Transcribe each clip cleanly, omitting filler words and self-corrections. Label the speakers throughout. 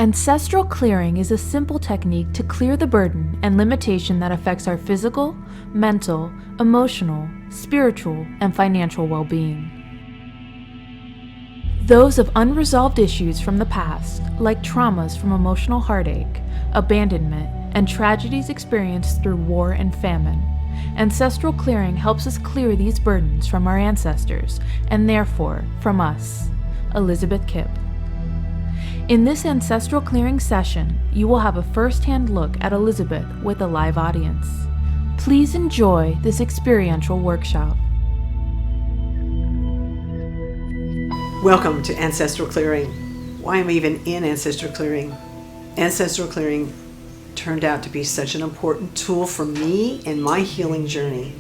Speaker 1: Ancestral clearing is a simple technique to clear the burden and limitation that affects our physical, mental, emotional, spiritual, and financial well-being. Those of unresolved issues from the past, like traumas from emotional heartache, abandonment, and tragedies experienced through war and famine. Ancestral clearing helps us clear these burdens from our ancestors, and therefore from us. Elizabeth Kipp. In this ancestral clearing session, you will have a first-hand look at Elizabeth with a live audience. Please enjoy this experiential workshop.
Speaker 2: Welcome to Ancestral Clearing. Why am I even in Ancestral Clearing? Ancestral Clearing turned out to be such an important tool for me in my healing journey.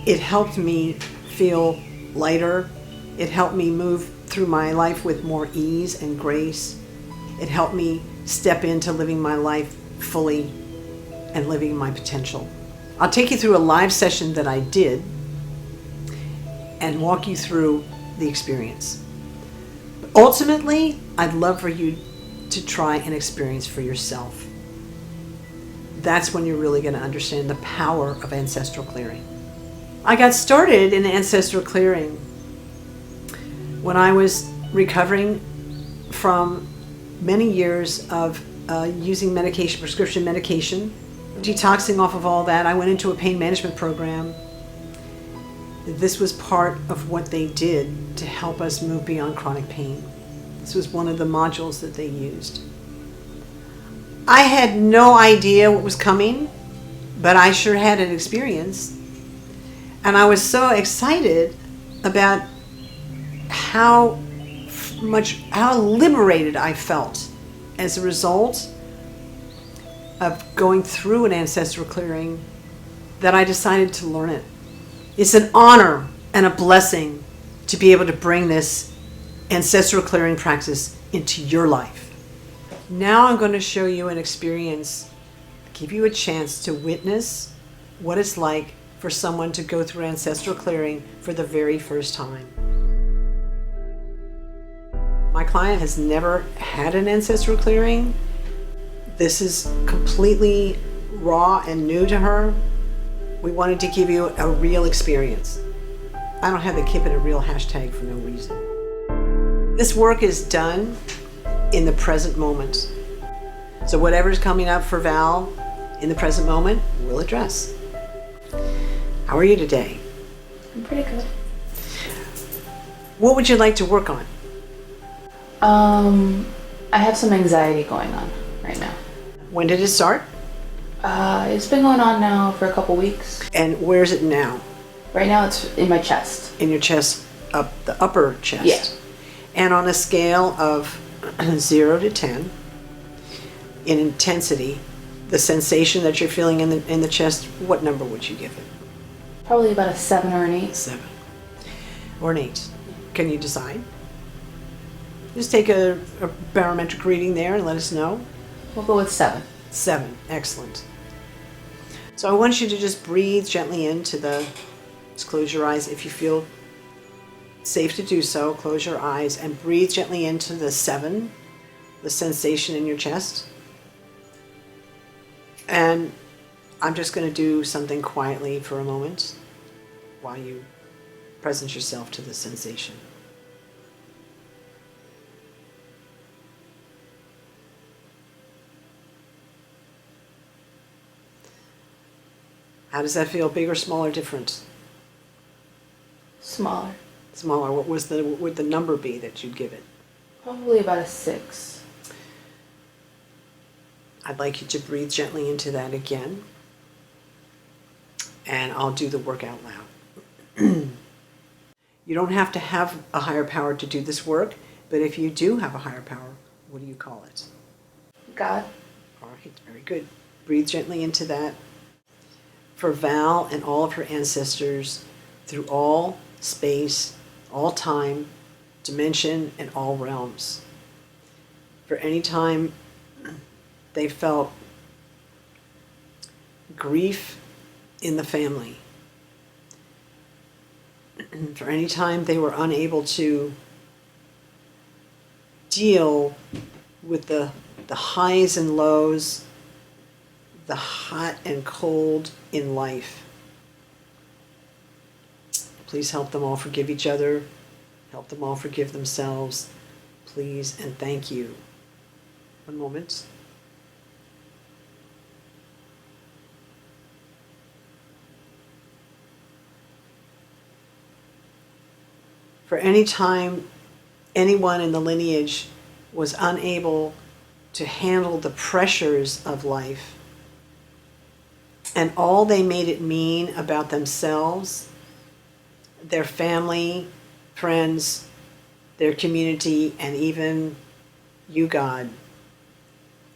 Speaker 2: It helped me feel lighter. It helped me move through my life with more ease and grace. It helped me step into living my life fully and living my potential. I'll take you through a live session that I did and walk you through the experience. Ultimately, I'd love for you to try and experience for yourself. That's when you're really going to understand the power of ancestral clearing. I got started in ancestral clearing when I was recovering from many years of using medication, prescription medication, detoxing off of all that. I went into a pain management program. This was part of what they did to help us move beyond chronic pain. This was one of the modules that they used. I had no idea what was coming, but I sure had an experience. And I was so excited about how liberated I felt as a result of going through an ancestral clearing that I decided to learn it. It's an honor and a blessing to be able to bring this ancestral clearing practice into your life. Now I'm going to show you an experience, give you a chance to witness what it's like for someone to go through ancestral clearing for the very first time. My client has never had an ancestral clearing. This is completely raw and new to her. We wanted to give you a real experience. I don't have the Keep It a Real hashtag for no reason. This work is done in the present moment. So whatever's coming up for Val in the present moment, we'll address. How are you today?
Speaker 1: I'm pretty good.
Speaker 2: What would you like to work on?
Speaker 1: I have some anxiety going on right now.
Speaker 2: When did it start?
Speaker 1: It's been going on now for a couple weeks.
Speaker 2: And where is it now?
Speaker 1: Right now it's in my chest.
Speaker 2: In your chest, up the upper chest?
Speaker 1: Yeah.
Speaker 2: And on a scale of 0 to 10, in intensity, the sensation that you're feeling in the chest, what number would you give it?
Speaker 1: Probably about a 7 or an 8.
Speaker 2: 7 or an 8. Can you decide? Just take a barometric reading there and let us know.
Speaker 1: We'll go with 7.
Speaker 2: 7, excellent. So I want you to just breathe gently into just close your eyes if you feel safe to do so. Close your eyes and breathe gently into the 7, the sensation in your chest. And I'm just going to do something quietly for a moment while you present yourself to the sensation. How does that feel? Big or small or different?
Speaker 1: Smaller.
Speaker 2: Smaller. What would the number be that you'd give it?
Speaker 1: Probably about a 6.
Speaker 2: I'd like you to breathe gently into that again. And I'll do the work out loud. You don't have to have a higher power to do this work, but if you do have a higher power, what do you call it?
Speaker 1: God.
Speaker 2: All right, very good. Breathe gently into that. For Val and all of her ancestors, through all space, all time, dimension, and all realms. For any time they felt grief in the family, for any time they were unable to deal with the the highs and lows, the hot and cold in life. Please help them all forgive each other. Help them all forgive themselves. Please and thank you. One moment. For any time anyone in the lineage was unable to handle the pressures of life, and all they made it mean about themselves, their family, friends, their community, and even you, God,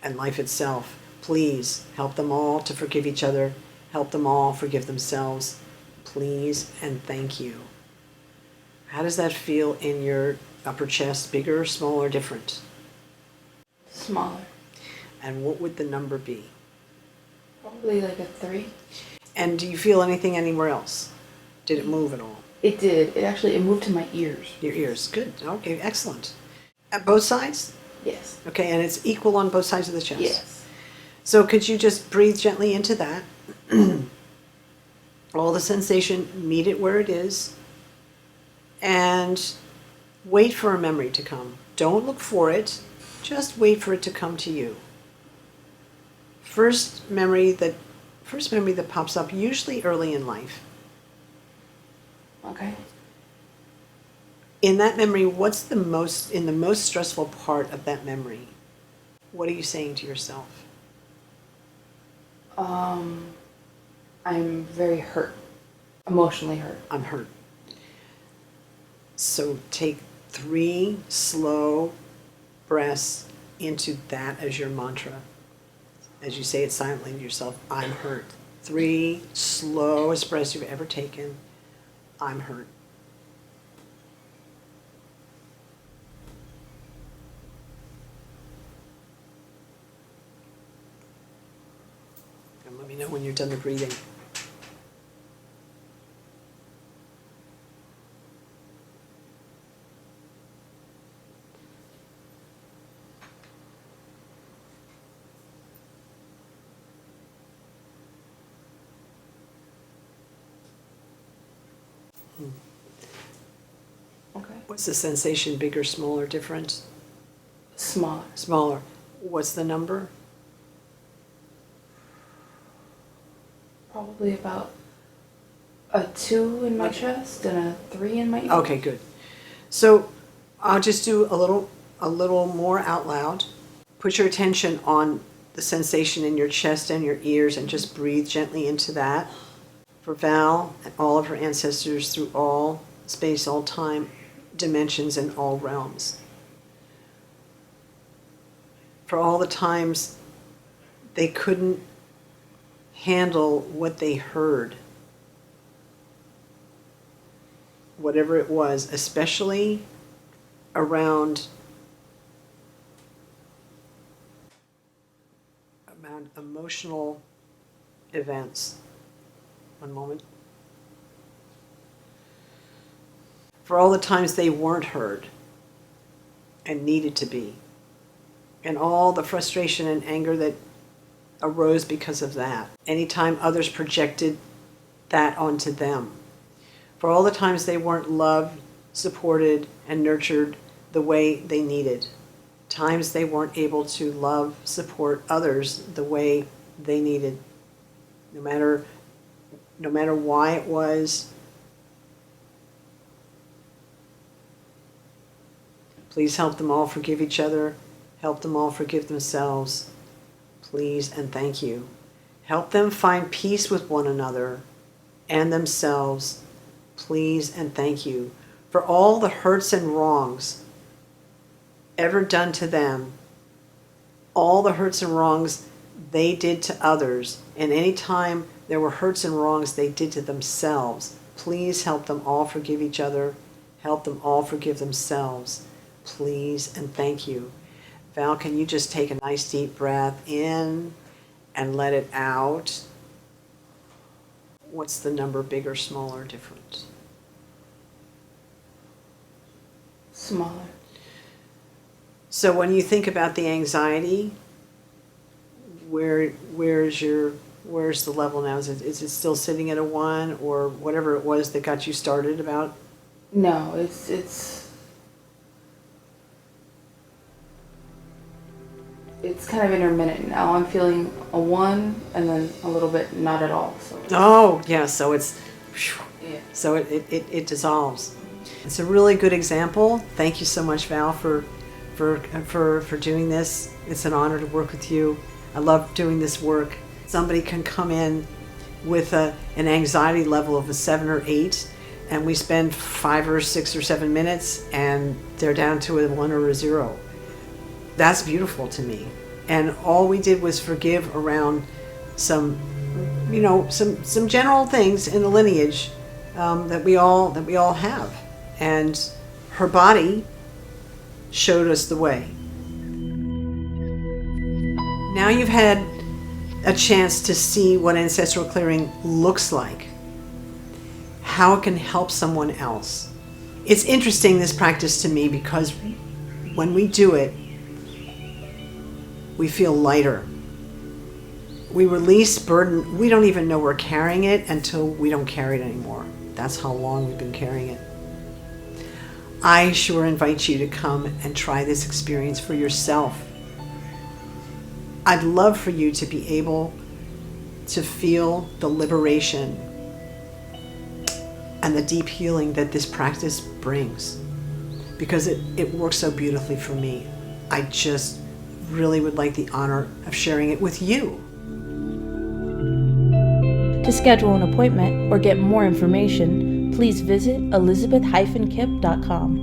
Speaker 2: and life itself. Please help them all to forgive each other. Help them all forgive themselves. Please and thank you. How does that feel in your upper chest? Bigger, smaller, different?
Speaker 3: Smaller.
Speaker 2: And what would the number be?
Speaker 3: Probably like a 3.
Speaker 2: And do you feel anything anywhere else? Did it move at all?
Speaker 3: It did. It moved to my ears.
Speaker 2: Your ears. Good. Okay, excellent. At both sides?
Speaker 3: Yes.
Speaker 2: Okay, and it's equal on both sides of the chest?
Speaker 3: Yes.
Speaker 2: So could you just breathe gently into that? All the sensation, meet it where it is, and wait for a memory to come. Don't look for it, just wait for it to come to you. First memory that pops up, usually early in life.
Speaker 3: Okay.
Speaker 2: In that memory, what's the most stressful part of that memory? What are you saying to yourself?
Speaker 3: I'm very hurt. Emotionally hurt.
Speaker 2: I'm hurt. So take 3 slow breaths into that as your mantra. As you say it silently to yourself, I'm hurt. 3 slowest breaths you've ever taken. I'm hurt. And let me know when you're done the breathing.
Speaker 3: Okay.
Speaker 2: What's the sensation, bigger, smaller, different?
Speaker 3: Smaller.
Speaker 2: Smaller. What's the number?
Speaker 3: Probably about a 2 in my chest and a 3 in my ear.
Speaker 2: Okay, good. So I'll just do a little more out loud. Put your attention on the sensation in your chest and your ears and just breathe gently into that. For Val and all of her ancestors through all space, all time, dimensions, and all realms. For all the times they couldn't handle what they heard, whatever it was, especially around emotional events. One moment. For all the times they weren't heard and needed to be, and all the frustration and anger that arose because of that. Anytime others projected that onto them. For all the times they weren't loved, supported, and nurtured the way they needed. Times they weren't able to love, support others the way they needed. No matter why it was. Please help them all forgive each other. Help them all forgive themselves. Please and thank you. Help them find peace with one another and themselves. Please and thank you. For all the hurts and wrongs ever done to them, all the hurts and wrongs they did to others, and any time there were hurts and wrongs they did to themselves, please help them all forgive each other. Help them all forgive themselves. Please and thank you. Val, can you just take a nice deep breath in and let it out? What's the number, bigger, smaller, different?
Speaker 3: Smaller.
Speaker 2: So when you think about the anxiety where's the level now? Is it still sitting at a 1 or whatever it was that got you started about?
Speaker 3: No, it's kind of intermittent. Now I'm feeling a 1 and then a little bit not at all. So
Speaker 2: Oh, yeah, so it's,
Speaker 3: yeah.
Speaker 2: so it dissolves. It's a really good example. Thank you so much, Val, for doing this. It's an honor to work with you. I love doing this work. Somebody can come in with an anxiety level of a 7 or 8, and we spend 5 or 6 or 7 minutes, and they're down to a 1 or a 0. That's beautiful to me. And all we did was forgive around some general things in the lineage that we all have. And her body showed us the way. Now you've had a chance to see what ancestral clearing looks like, how it can help someone else. It's interesting, this practice, to me, because when we do it, we feel lighter. We release burden. We don't even know we're carrying it until we don't carry it anymore. That's how long we've been carrying it. I sure invite you to come and try this experience for yourself. I'd love for you to be able to feel the liberation and the deep healing that this practice brings, because it works so beautifully for me. I just really would like the honor of sharing it with you.
Speaker 1: To schedule an appointment or get more information, please visit elizabeth-kipp.com.